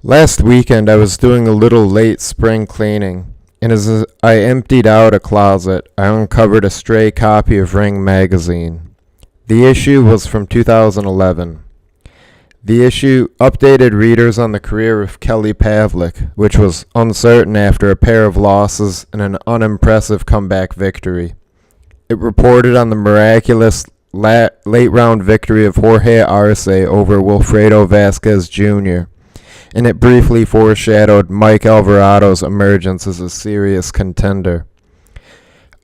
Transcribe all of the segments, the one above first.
Last weekend I was doing a little late spring cleaning, and as I emptied out a closet, I uncovered a stray copy of Ring magazine. The issue was from 2011. The issue updated readers on the career of Kelly Pavlik, which was uncertain after a pair of losses and an unimpressive comeback victory. It reported on the miraculous late-round victory of Jorge Arce over Wilfredo Vasquez Jr., and it briefly foreshadowed Mike Alvarado's emergence as a serious contender.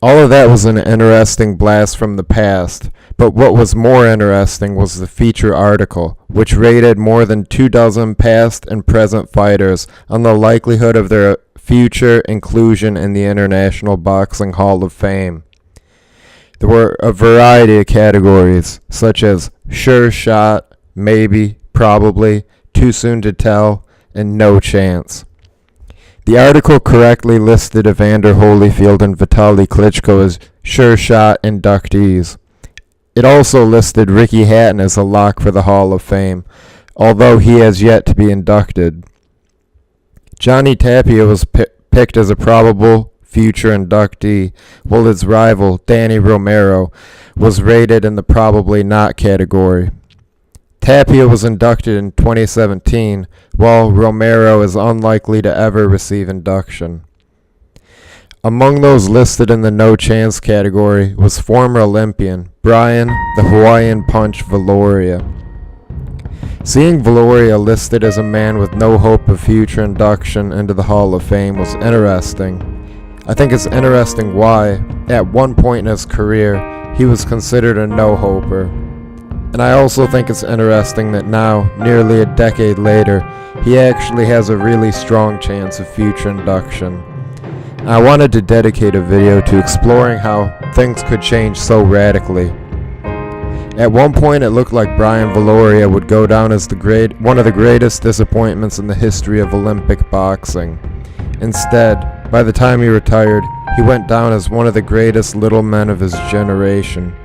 All of that was an interesting blast from the past, but what was more interesting was the feature article, which rated more than 24 past and present fighters on the likelihood of their future inclusion in the International Boxing Hall of Fame. There were a variety of categories, such as sure shot, maybe, probably, too soon to tell, and no chance. The article correctly listed Evander Holyfield and Vitaly Klitschko as sure shot inductees. It also listed Ricky Hatton as a lock for the Hall of Fame, although he has yet to be inducted. Johnny Tapia was picked as a probable future inductee, while his rival, Danny Romero, was rated in the probably not category. Tapia was inducted in 2017, while Romero is unlikely to ever receive induction. Among those listed in the no chance category was former Olympian Brian the Hawaiian Punch Viloria. Seeing Viloria listed as a man with no hope of future induction into the Hall of Fame was interesting. I think it's interesting why, at one point in his career, he was considered a no-hoper. And I also think it's interesting that now, nearly a decade later, he actually has a really strong chance of future induction. I wanted to dedicate a video to exploring how things could change so radically. At one point it looked like Brian Viloria would go down as one of the greatest disappointments in the history of Olympic boxing. Instead, by the time he retired, he went down as one of the greatest little men of his generation.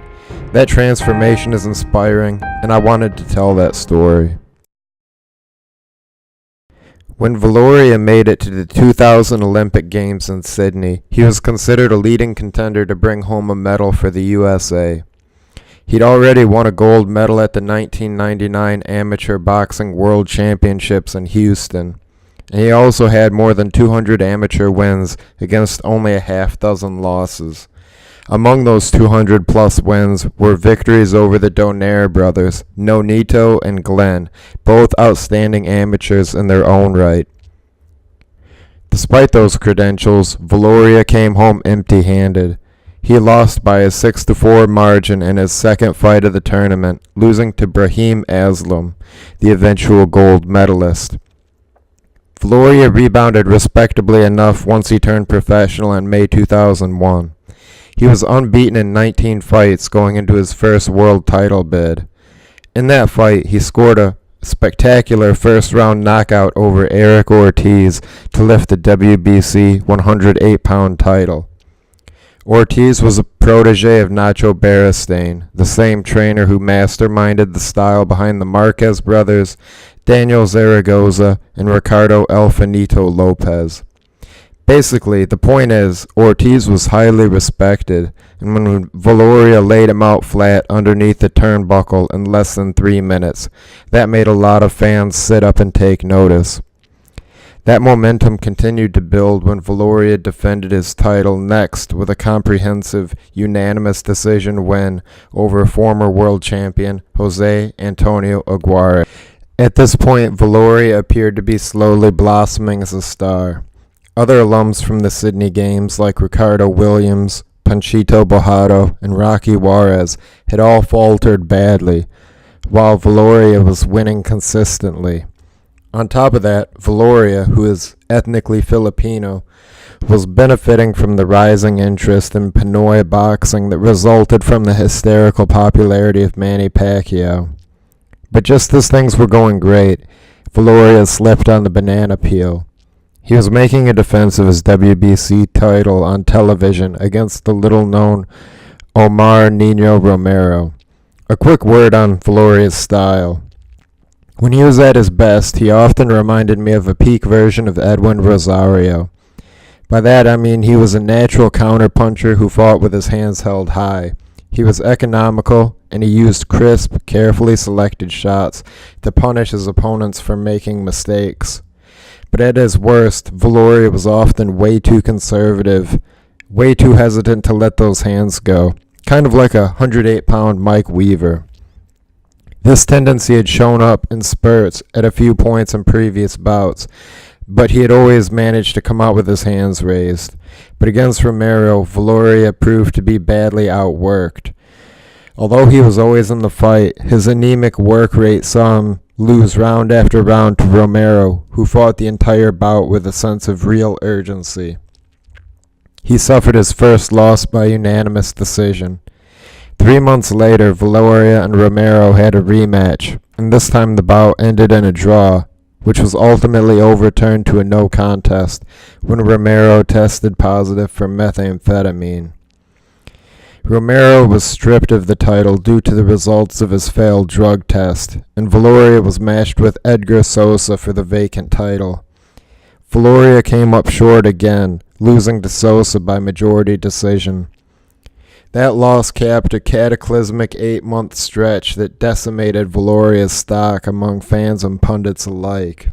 That transformation is inspiring, and I wanted to tell that story. When Viloria made it to the 2000 Olympic Games in Sydney, he was considered a leading contender to bring home a medal for the USA. He'd already won a gold medal at the 1999 Amateur Boxing World Championships in Houston, and he also had more than 200 amateur wins against only a half-dozen losses. Among those 200-plus wins were victories over the Donaire brothers, Nonito and Glenn, both outstanding amateurs in their own right. Despite those credentials, Viloria came home empty-handed. He lost by a 6-4 margin in his second fight of the tournament, losing to Brahim Aslam, the eventual gold medalist. Viloria rebounded respectably enough once he turned professional in May 2001. He was unbeaten in 19 fights going into his first world title bid. In that fight, he scored a spectacular first-round knockout over Eric Ortiz to lift the WBC 108-pound title. Ortiz was a protege of Nacho Beristain, the same trainer who masterminded the style behind the Marquez brothers, Daniel Zaragoza, and Ricardo El Finito Lopez. Basically, the point is, Ortiz was highly respected, and when Viloria laid him out flat underneath the turnbuckle in less than 3 minutes, that made a lot of fans sit up and take notice. That momentum continued to build when Viloria defended his title next with a comprehensive, unanimous decision win over former world champion Jose Antonio Aguirre. At this point, Viloria appeared to be slowly blossoming as a star. Other alums from the Sydney Games like Ricardo Williams, Panchito Bojado, and Rocky Juarez had all faltered badly, while Viloria was winning consistently. On top of that, Viloria, who is ethnically Filipino, was benefiting from the rising interest in Pinoy boxing that resulted from the hysterical popularity of Manny Pacquiao. But just as things were going great, Viloria slipped on the banana peel. He was making a defense of his WBC title on television against the little-known Omar Nino Romero. A quick word on Viloria's style. When he was at his best, he often reminded me of a peak version of Edwin Rosario. By that I mean he was a natural counterpuncher who fought with his hands held high. He was economical, and he used crisp, carefully selected shots to punish his opponents for making mistakes. But at his worst, Viloria was often way too conservative, way too hesitant to let those hands go, kind of like a 108-pound Mike Weaver. This tendency had shown up in spurts at a few points in previous bouts, but he had always managed to come out with his hands raised. But against Romero, Viloria proved to be badly outworked. Although he was always in the fight, his anemic work rate saw him lose round after round to Romero, who fought the entire bout with a sense of real urgency. He suffered his first loss by unanimous decision. 3 months later, Viloria and Romero had a rematch, and this time the bout ended in a draw, which was ultimately overturned to a no contest when Romero tested positive for methamphetamine. Romero was stripped of the title due to the results of his failed drug test, and Viloria was matched with Edgar Sosa for the vacant title. Viloria came up short again, losing to Sosa by majority decision. That loss capped a cataclysmic 8-month stretch that decimated Viloria's stock among fans and pundits alike.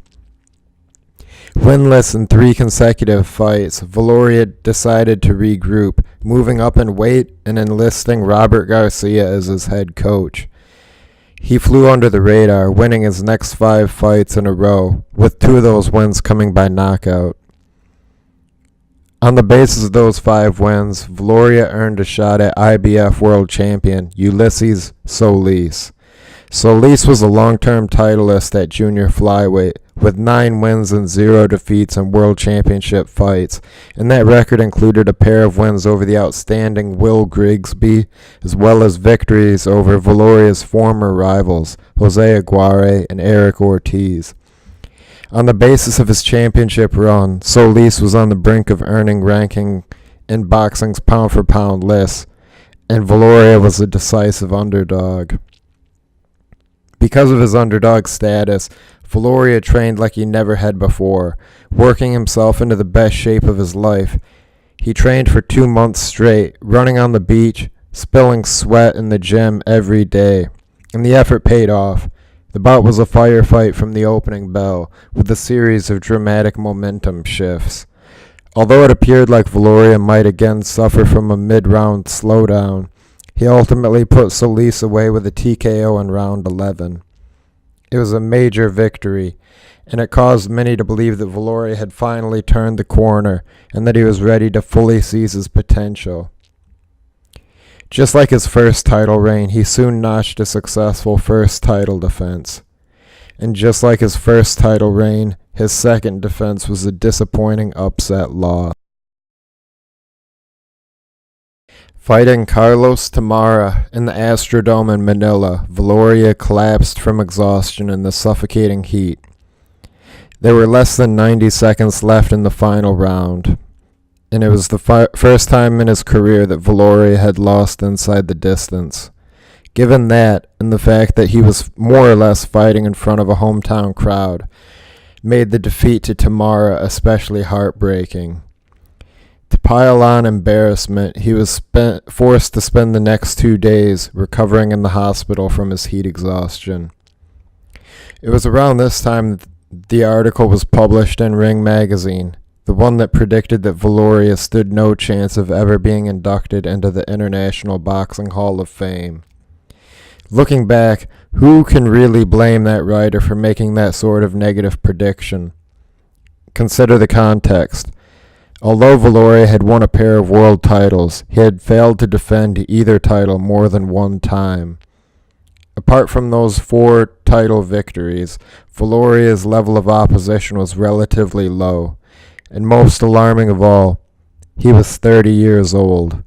Winless in 3 consecutive fights, Viloria decided to regroup, moving up in weight and enlisting Robert Garcia as his head coach. He flew under the radar, winning his next 5 fights in a row, with 2 of those wins coming by knockout. On the basis of those 5 wins, Viloria earned a shot at IBF world champion Ulysses Solis. Solis was a long-term titleist at junior flyweight, with 9 wins and 0 defeats in world championship fights, and that record included a pair of wins over the outstanding Will Grigsby, as well as victories over Viloria's former rivals, Jose Aguirre and Eric Ortiz. On the basis of his championship run, Solis was on the brink of earning ranking in boxing's pound-for-pound list, and Viloria was a decisive underdog. Because of his underdog status, Viloria trained like he never had before, working himself into the best shape of his life. He trained for 2 months straight, running on the beach, spilling sweat in the gym every day, and the effort paid off. The bout was a firefight from the opening bell, with a series of dramatic momentum shifts. Although it appeared like Viloria might again suffer from a mid-round slowdown, he ultimately put Solis away with a TKO in round 11. It was a major victory, and it caused many to believe that Viloria had finally turned the corner and that he was ready to fully seize his potential. Just like his first title reign, he soon notched a successful first title defense. And just like his first title reign, his second defense was a disappointing upset loss. Fighting Carlos Tamara in the Astrodome in Manila, Viloria collapsed from exhaustion in the suffocating heat. There were less than 90 seconds left in the final round, and it was the first time in his career that Viloria had lost inside the distance. Given that, and the fact that he was more or less fighting in front of a hometown crowd, made the defeat to Tamara especially heartbreaking. To pile on embarrassment, he was forced to spend the next 2 days recovering in the hospital from his heat exhaustion. It was around this time that the article was published in Ring magazine, the one that predicted that Viloria stood no chance of ever being inducted into the International Boxing Hall of Fame. Looking back, who can really blame that writer for making that sort of negative prediction? Consider the context. Although Viloria had won a pair of world titles, he had failed to defend either title more than 1 time. Apart from those 4 title victories, Viloria's level of opposition was relatively low. And most alarming of all, he was 30 years old.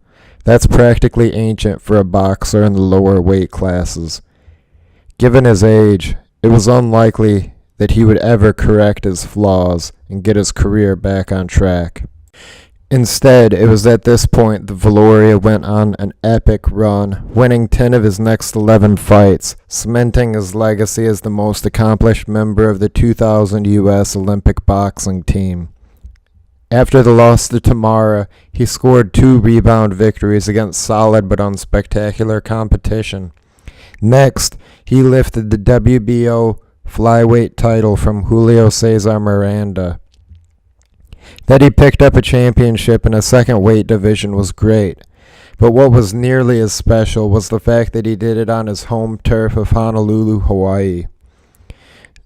That's practically ancient for a boxer in the lower weight classes. Given his age, it was unlikely that he would ever correct his flaws and get his career back on track. Instead, it was at this point that Viloria went on an epic run, winning 10 of his next 11 fights, cementing his legacy as the most accomplished member of the 2000 U.S. Olympic boxing team. After the loss to Tamara, he scored 2 rebound victories against solid but unspectacular competition. Next, he lifted the WBO flyweight title from Julio Cesar Miranda. That he picked up a championship in a second weight division was great, but what was nearly as special was the fact that he did it on his home turf of Honolulu, Hawaii.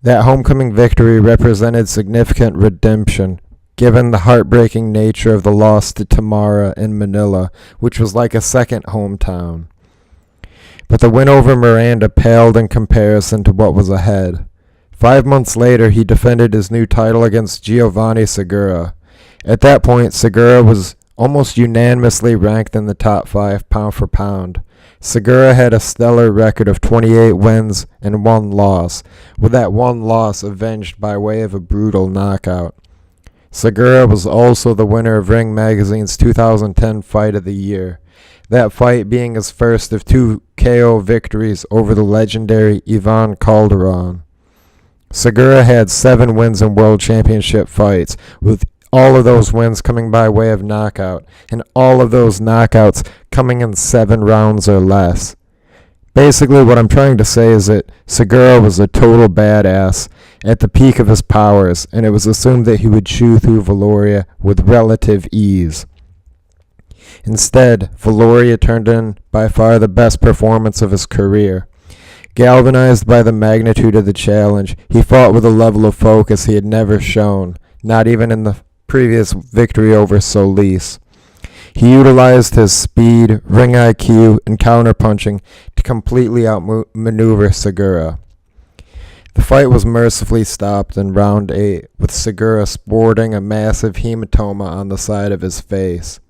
That homecoming victory represented significant redemption, given the heartbreaking nature of the loss to Tamara in Manila, which was like a second hometown. But the win over Miranda paled in comparison to what was ahead. 5 months later, he defended his new title against Giovanni Segura. At that point, Segura was almost unanimously ranked in the top 5 pound for pound. Segura had a stellar record of 28 wins and 1 loss, with that 1 loss avenged by way of a brutal knockout. Segura was also the winner of Ring Magazine's 2010 Fight of the Year, that fight being his first of 2 KO victories over the legendary Ivan Calderon. Segura had 7 wins in World Championship fights, with all of those wins coming by way of knockout, and all of those knockouts coming in 7 rounds or less. Basically, what I'm trying to say is that Segura was a total badass at the peak of his powers, and it was assumed that he would chew through Viloria with relative ease. Instead, Viloria turned in by far the best performance of his career. Galvanized by the magnitude of the challenge, he fought with a level of focus he had never shown, not even in the previous victory over Solis. He utilized his speed, ring IQ, and counterpunching to completely outmaneuver Segura. The fight was mercifully stopped in round 8, with Segura sporting a massive hematoma on the side of his face.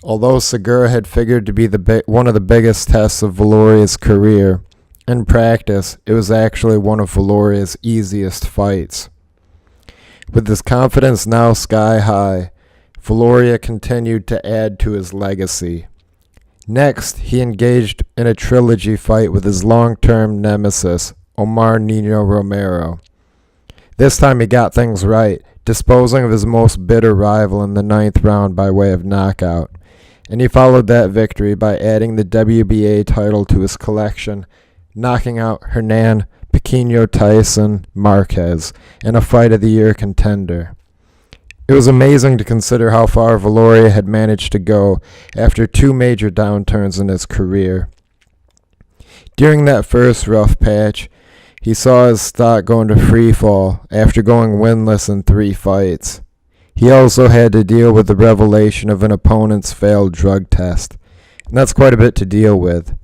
Although Segura had figured to be one of the biggest tests of Viloria's career, in practice, it was actually one of Viloria's easiest fights. With his confidence now sky high, Viloria continued to add to his legacy. Next, he engaged in a trilogy fight with his long-term nemesis, Omar Nino Romero. This time he got things right, disposing of his most bitter rival in the 9th round by way of knockout. And he followed that victory by adding the WBA title to his collection, knocking out Hernan Pequeño Tyson Marquez in a Fight of the Year contender. It was amazing to consider how far Viloria had managed to go after 2 major downturns in his career. During that first rough patch, he saw his stock go into free fall after going winless in 3 fights. He also had to deal with the revelation of an opponent's failed drug test, and that's quite a bit to deal with.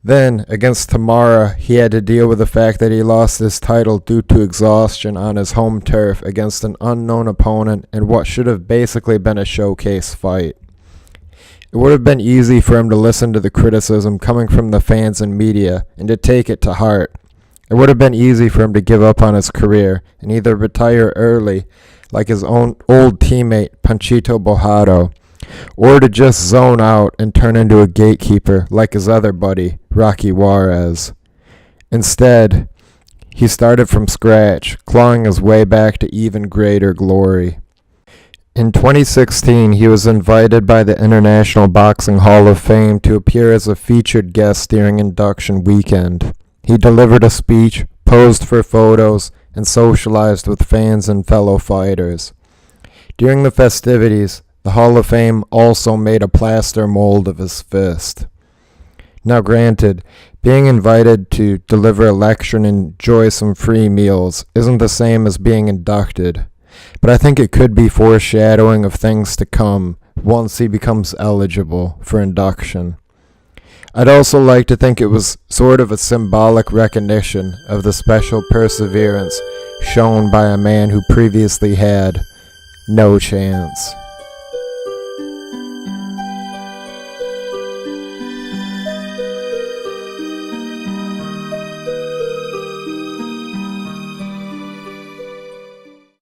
Then, against Tamara, he had to deal with the fact that he lost his title due to exhaustion on his home turf against an unknown opponent in what should have basically been a showcase fight. It would have been easy for him to listen to the criticism coming from the fans and media and to take it to heart. It would have been easy for him to give up on his career and either retire early, like his own old teammate Panchito Bojado, or to just zone out and turn into a gatekeeper like his other buddy, Rocky Juarez. Instead, he started from scratch, clawing his way back to even greater glory. In 2016, he was invited by the International Boxing Hall of Fame to appear as a featured guest during induction weekend. He delivered a speech, posed for photos, and socialized with fans and fellow fighters. During the festivities, the Hall of Fame also made a plaster mold of his fist. Now granted, being invited to deliver a lecture and enjoy some free meals isn't the same as being inducted, but I think it could be foreshadowing of things to come once he becomes eligible for induction. I'd also like to think it was sort of a symbolic recognition of the special perseverance shown by a man who previously had no chance.